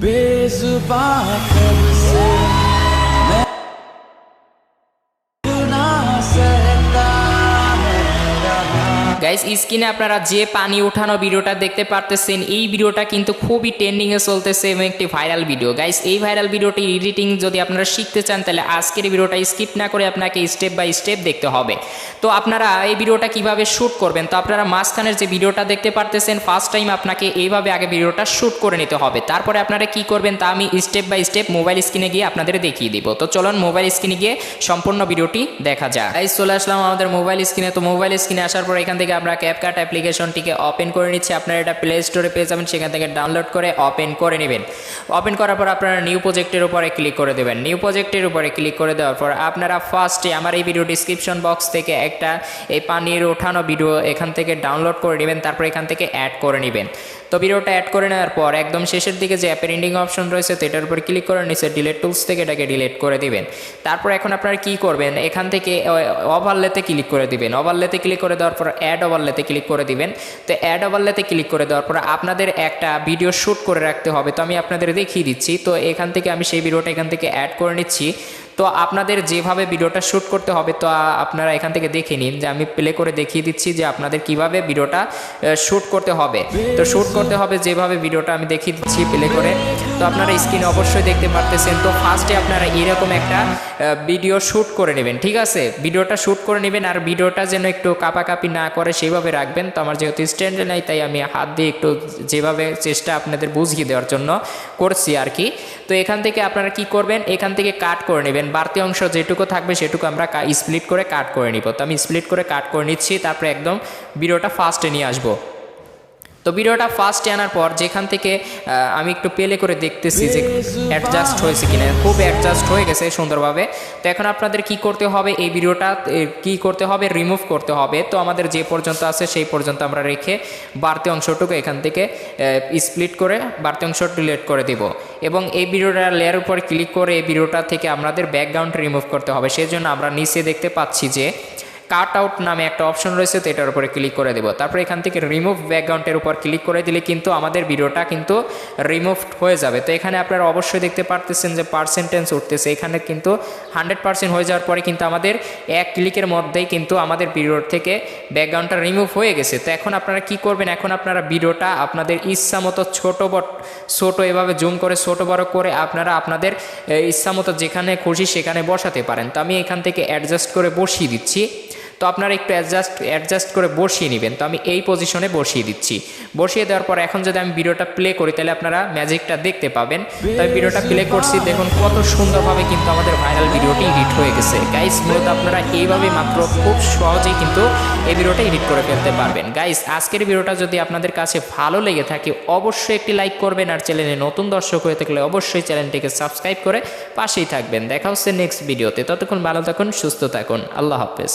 बेजुबां कब से मैं गुनाह सहता रहा। গাইস স্ক্রিনে আপনারা যে পানি উঠানো ভিডিওটা দেখতে পারতেছেন, এই ভিডিওটা কিন্তু খুবই ট্রেন্ডিং এ চলতেছে এবং একটি ভাইরাল ভিডিও। গাইস এই ভাইরাল ভিডিওটি এডিটিং যদি আপনারা শিখতে চান তাহলে আজকের ভিডিওটা স্কিপ না করে আপনাকে স্টেপ বাই স্টেপ দেখতে হবে। তো আপনারা এই ভিডিওটা কিভাবে শ্যুট করবেন, তো আপনারা মাঝখানের যে ভিডিওটা দেখতে পারতেছেন ফার্স্ট টাইম আপনাকে এইভাবে আগে ভিডিওটা শ্যুট করে নিতে হবে। তারপরে আপনারা কি করবেন তা আমি স্টেপ বাই স্টেপ মোবাইল স্ক্রিনে গিয়ে আপনাদের দেখিয়ে দিব। তো চলুন মোবাইল স্ক্রিনে গিয়ে সম্পূর্ণ ভিডিওটি দেখা যায়। গাইস চলে আসলাম আমাদের মোবাইল স্ক্রিনে। তো মোবাইল স্ক্রিনে আসার পর এখান থেকে আমরা CapCut অ্যাপ্লিকেশনটিকে ওপেন করে নিচ্ছি। আপনারা এটা প্লে স্টোরে পেয়ে যাবেন, সেখান থেকে ডাউনলোড করে ওপেন করে নেবেন। ওপেন করার পর আপনারা নিউ প্রজেক্টের উপরে ক্লিক করে দেবেন। নিউ প্রজেক্টের উপরে ক্লিক করে দেওয়ার পর আপনারা ফার্স্টে আমার এই ভিডিও ডিসক্রিপশন বক্স থেকে একটা এই পানির ওঠানো ভিডিও এখান থেকে ডাউনলোড করে নেবেন, তারপর এখান থেকে অ্যাড করে নেবেন। তো ভিডিওটা অ্যাড করে নেওয়ার পর একদম শেষের দিকে যে অ্যাপের এন্ডিং অপশন রয়েছে তো এটার উপর ক্লিক করে নিচে ডিলিট টুলস থেকে এটাকে ডিলিট করে দিবেন। তারপর এখন আপনারা কি করবেন, এখান থেকে ওভারলেতে ক্লিক করে দিবেন। ওভারলেতে ক্লিক করে দেওয়ার পর অ্যাড ওভারলেতে ক্লিক করে দিবেন। তো অ্যাড ওভারলেতে ক্লিক করে দেওয়ার পর আপনাদের একটা ভিডিও শ্যুট করে রাখতে হবে। তো আমি আপনাদের দেখিয়ে দিচ্ছি। তো এখান থেকে আমি সেই ভিডিওটা এখান থেকে অ্যাড করে নিচ্ছি। তো আপনাদের যেভাবে ভিডিওটা শ্যুট করতে হবে তো আপনারা এখান থেকে দেখে নিন, যে আমি প্লে করে দেখিয়ে দিচ্ছি যে আপনাদের কিভাবে ভিডিওটা শ্যুট করতে হবে। তো শ্যুট করতে হবে যেভাবে ভিডিওটা আমি দেখিয়ে দিচ্ছি প্লে করে। তো আপনারা স্ক্রিনে অবশ্যই দেখতে পারতেছেন। তো ফার্স্টে আপনারা এরকম একটা ভিডিও শ্যুট করে নেবেন, ঠিক আছে? ভিডিওটা শ্যুট করে নেবেন আর ভিডিওটা যেন একটু কাঁপাকাঁপি না করে সেইভাবে রাখবেন। তো আমার যেহেতু স্ট্যান্ডে নাই তাই আমি হাত দিয়ে একটু যেভাবে চেষ্টা আপনাদের বুঝিয়ে দেওয়ার জন্য করছি আর কি। তো এখান থেকে আপনারা কি করবেন, এখান থেকে কাট করে নেবেন। বাড়তি অংশ যেটুকু থাকবে সেটুকু আমরা স্প্লিট করে কাট করে নিব। তো আমি স্প্লিট করে কাট করে নিচ্ছি, তারপরে একদম ভিডিওটা ফার্স্টে নিয়ে আসবো। তো ভিডিওটা ফার্স্টে আনার পর যেখান থেকে আমি একটু প্লে করে দেখতেছি যে অ্যাডজাস্ট হয়েছে কিনা, খুব অ্যাডজাস্ট হয়ে গেছে সুন্দরভাবে। তো এখন আপনাদের কি করতে হবে, এই ভিডিওটা কি করতে হবে, রিমুভ করতে হবে। তো আমাদের যে পর্যন্ত আছে সেই পর্যন্ত আমরা রেখে বাড়তি অংশটুকু এখান থেকে স্প্লিট করে বাড়তি অংশ ডিলিট করে দেব এবং এই ভিডিওটা লেয়ার উপর ক্লিক করে এই ভিডিওটা থেকে আমাদের ব্যাকগ্রাউন্ড রিমুভ করতে হবে। সেই জন্য আমরা নিচে দেখতে পাচ্ছি যে কাট আউট নামে একটা অপশন রয়েছে, তো এটার উপরে ক্লিক করে দেবো। তারপরে এখান থেকে রিমুভ ব্যাকগ্রাউন্ডের উপর ক্লিক করে দিলে কিন্তু আমাদের ভিডিওটা কিন্তু রিমুভ হয়ে যাবে। তো এখানে আপনারা অবশ্যই দেখতে পারতেছেন যে পার্সেন্টেজ উঠতেছে, এখানে কিন্তু 100% হয়ে যাওয়ার পরে কিন্তু আমাদের এক ক্লিকের মধ্যেই কিন্তু আমাদের ভিডিওর থেকে ব্যাকগ্রাউন্ডটা রিমুভ হয়ে গেছে। তো এখন আপনারা কি করবেন, এখন আপনারা ভিডিওটা আপনাদের ইচ্ছা মতো ছোটো এভাবে জুম করে ছোটো বড় করে আপনারা আপনাদের ইচ্ছা মতো যেখানে খুশি সেখানে বসাতে পারেন। তো আমি এখান থেকে অ্যাডজাস্ট করে বসিয়ে দিচ্ছি। তো আপনারা একটু অ্যাডজাস্ট করে বসিয়ে নেবেন। তো আমি এই পজিশনে বসিয়ে দিচ্ছি। বসিয়ে দেওয়ার পর এখন যদি আমি ভিডিওটা প্লে করি তাহলে আপনারা ম্যাজিকটা দেখতে পাবেন। তো আমি ভিডিওটা প্লে করছি, দেখুন কত সুন্দরভাবে কিন্তু আমাদের ভাইরাল ভিডিওটি এডিট হয়ে গেছে। গাইস মূলত আপনারা এইভাবে মাত্র খুব সহজেই কিন্তু এই ভিডিওটা এডিট করে ফেলতে পারবেন। গাইস আজকের ভিডিওটা যদি আপনাদের কাছে ভালো লেগে থাকে অবশ্যই একটি লাইক করবেন, আর চ্যানেলে নতুন দর্শক হয়ে থাকলে অবশ্যই চ্যানেলটিকে সাবস্ক্রাইব করে পাশেই থাকবেন। দেখা হচ্ছে নেক্সট ভিডিওতে। ততক্ষণ ভালো থাকুন, সুস্থ থাকুন, আল্লাহ হাফেজ।